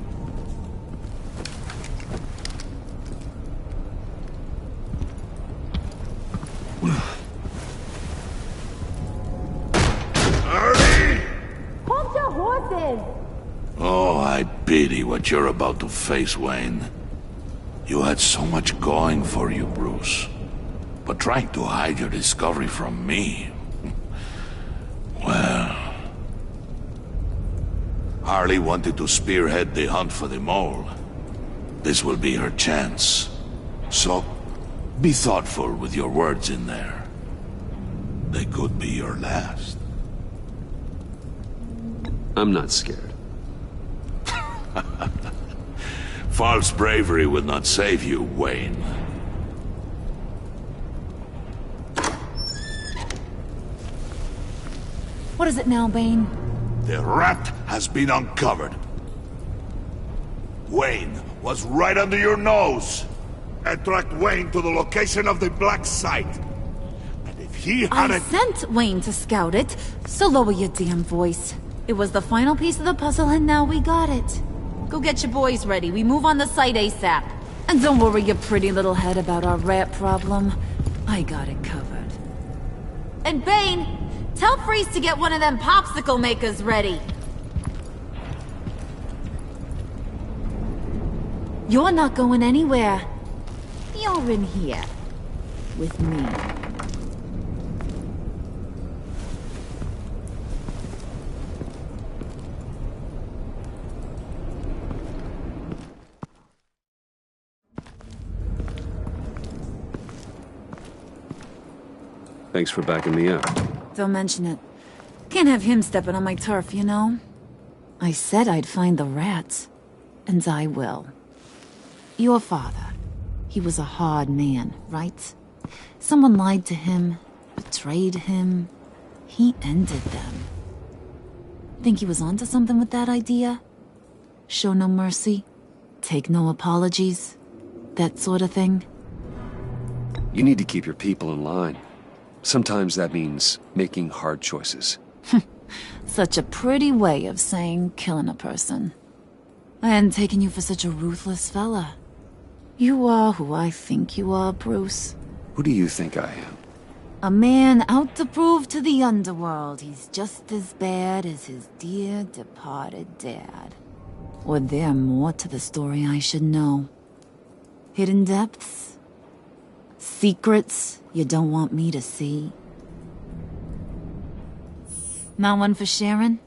Speaker 6: Harley!
Speaker 15: Hold your horses!
Speaker 6: Oh, I pity what you're about to face, Wayne. You had so much going for you, Bruce. But trying to hide your discovery from me... Well... Harley wanted to spearhead the hunt for the mole. This will be her chance. So, be thoughtful with your words in there. They could be your last.
Speaker 2: I'm not scared.
Speaker 6: False bravery will not save you, Wayne.
Speaker 9: What is it now, Bane?
Speaker 6: The rat has been uncovered. Wayne was right under your nose. I tracked Wayne to the location of the black site. And if he
Speaker 9: I
Speaker 6: hadn't...
Speaker 9: sent Wayne to scout it, so lower your damn voice. It was the final piece of the puzzle and now we got it. Go get your boys ready. We move on the site ASAP. And don't worry your pretty little head about our rat problem. I got it covered. And Bane, tell Freeze to get one of them popsicle makers ready. You're not going anywhere. You're in here. With me.
Speaker 2: Thanks for backing me up.
Speaker 9: Don't mention it. Can't have him stepping on my turf, you know? I said I'd find the rats. And I will. Your father. He was a hard man, right? Someone lied to him, betrayed him. He ended them. Think he was onto something with that idea? Show no mercy? Take no apologies? That sort of thing?
Speaker 2: You need to keep your people in line. Sometimes that means making hard choices.
Speaker 9: Such a pretty way of saying killing a person. I hadn't taken you for such a ruthless fella. You are who I think you are, Bruce.
Speaker 2: Who do you think I am?
Speaker 9: A man out to prove to the underworld he's just as bad as his dear departed dad. Or there more to the story I should know. Hidden depths? Secrets you don't want me to see? Not one for Sharon?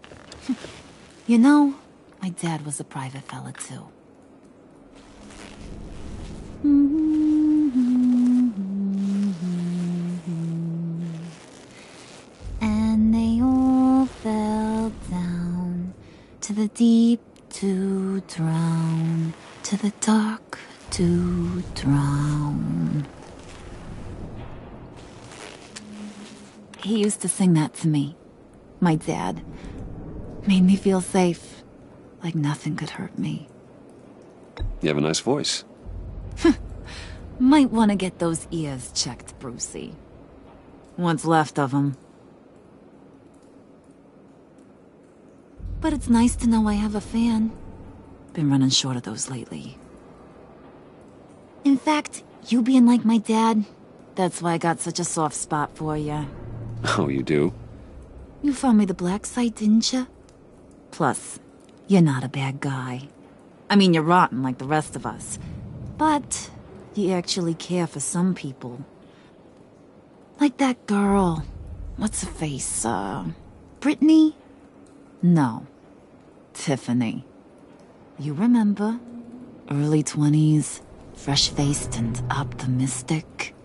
Speaker 9: You know, my dad was a private fella, too. And they all fell down to the deep to drown, to the dark to drown. He used to sing that to me. My dad. Made me feel safe. Like nothing could hurt me.
Speaker 2: You have a nice voice.
Speaker 9: Might want to get those ears checked, Brucey. What's left of them. But it's nice to know I have a fan. Been running short of those lately. In fact, you being like my dad, that's why I got such a soft spot for you.
Speaker 2: Oh, you do?
Speaker 9: You found me the black site, didn't you? Plus, you're not a bad guy. I mean, you're rotten like the rest of us. But you actually care for some people. Like that girl. What's her face? Brittany? No. Tiffany. You remember? Early 20s, fresh-faced and optimistic.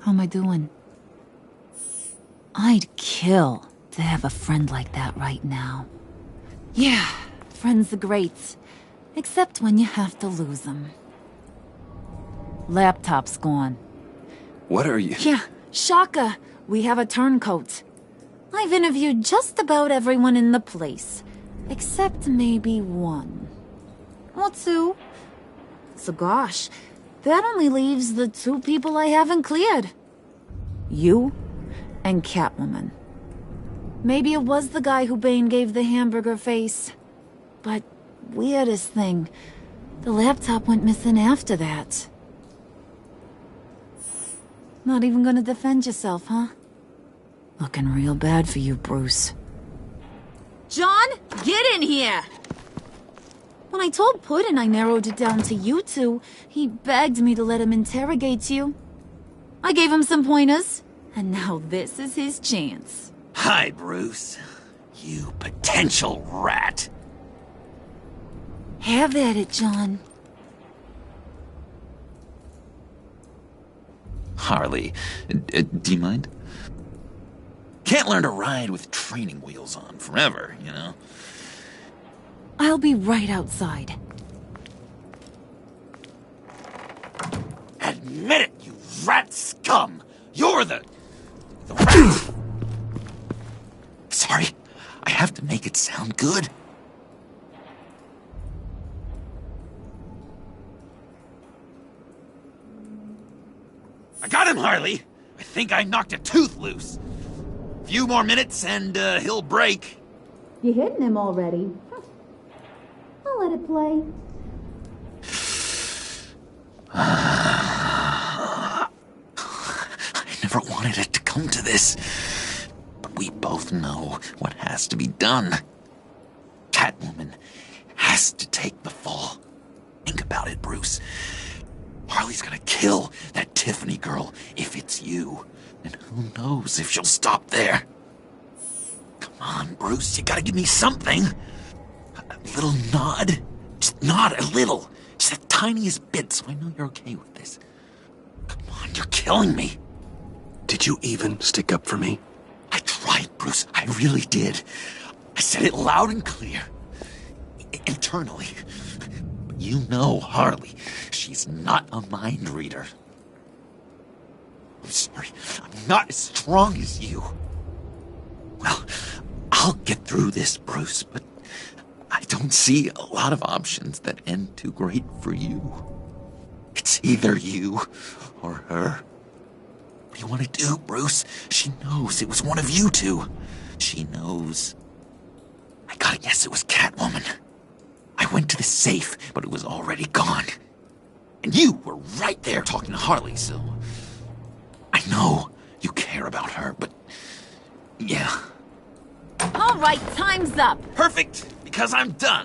Speaker 9: How am I doing? I'd kill to have a friend like that right now. Yeah, friends are great. Except when you have to lose them. Laptop's gone.
Speaker 2: What are you...
Speaker 9: Yeah, shocker. We have a turncoat. I've interviewed just about everyone in the place. Except maybe one. Or two. So gosh, that only leaves the two people I haven't cleared. You and Catwoman. Maybe it was the guy who Bane gave the hamburger face. But weirdest thing, the laptop went missing after that. Not even gonna defend yourself, huh? Looking real bad for you, Bruce. John, get in here! When I told Puddin' I narrowed it down to you two, he begged me to let him interrogate you. I gave him some pointers, and now this is his chance.
Speaker 10: Hi, Bruce. You potential rat.
Speaker 9: Have at it, John.
Speaker 1: Harley, do you mind? Can't learn to ride with training wheels on forever, you know?
Speaker 9: I'll be right outside.
Speaker 10: Admit it, you rat scum! You're the rat!
Speaker 1: Sorry, I have to make it sound good.
Speaker 10: I got him, Harley! I think I knocked a tooth loose. Few more minutes and he'll break.
Speaker 9: You hitting him already? I'll let it play.
Speaker 1: I never wanted it to come to this. But we both know what has to be done. Catwoman has to take the fall. Think about it, Bruce. Harley's gonna kill that Tiffany girl if it's you. And who knows if she'll stop there. Come on, Bruce, you gotta give me something. A little nod. Just nod a little. Just the tiniest bit so I know you're okay with this. Come on, you're killing me.
Speaker 2: Did you even stick up for me?
Speaker 1: I tried, Bruce. I really did. I said it loud and clear. Internally. But you know Harley. She's not a mind reader. I'm sorry. I'm not as strong as you. Well, I'll get through this, Bruce, but I don't see a lot of options that end too great for you. It's either you or her. What do you want to do, Bruce? She knows it was one of you two. She knows. I gotta guess it was Catwoman. I went to the safe, but it was already gone. And you were right there talking to Harley, so... I know you care about her, but... yeah.
Speaker 9: All right, time's up.
Speaker 10: Perfect, because I'm done.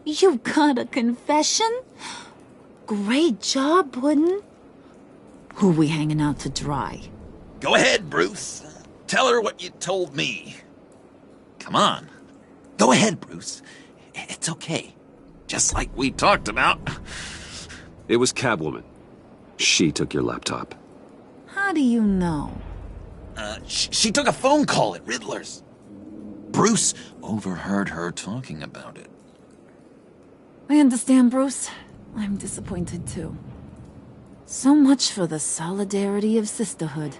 Speaker 9: You got a confession? Great job, Puddin'. Who we hanging out to dry?
Speaker 10: Go ahead, Bruce. Tell her what you told me.
Speaker 1: Come on. Go ahead, Bruce. It's okay. Just like we talked about.
Speaker 2: It was Catwoman. She took your laptop.
Speaker 9: How do you know?
Speaker 1: She took a phone call at Riddler's. Bruce overheard her talking about it.
Speaker 9: I understand, Bruce. I'm disappointed too. So much for the solidarity of sisterhood.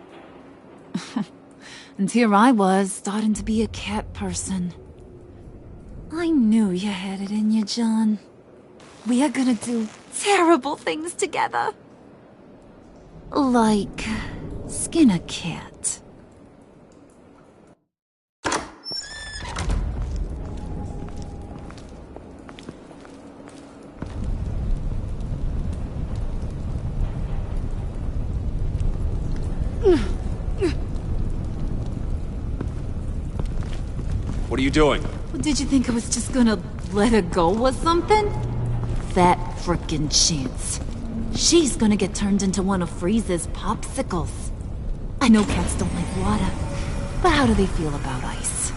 Speaker 9: And here I was, starting to be a cat person. I knew you had it in you, John. We are gonna do terrible things together. Like skin a cat.
Speaker 2: What are you doing?
Speaker 9: Did you think I was just gonna let her go or something? That frickin' chance. She's gonna get turned into one of Freeze's popsicles. I know cats don't like water, but how do they feel about ice?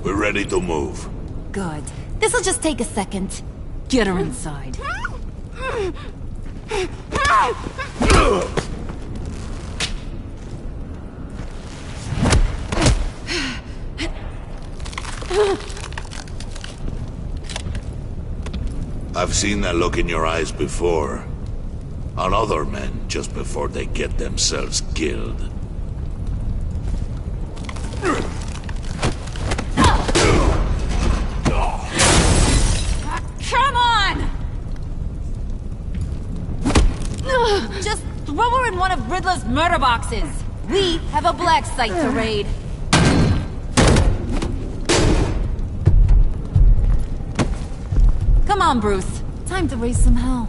Speaker 6: We're ready to move.
Speaker 9: Good. This'll just take a second. Get her inside.
Speaker 6: I've seen that look in your eyes before. On other men, just before they get themselves killed.
Speaker 9: Come on! Just throw her in one of Riddler's murder boxes. We have a black site to raid. Come on, Bruce. Time to raise some hell.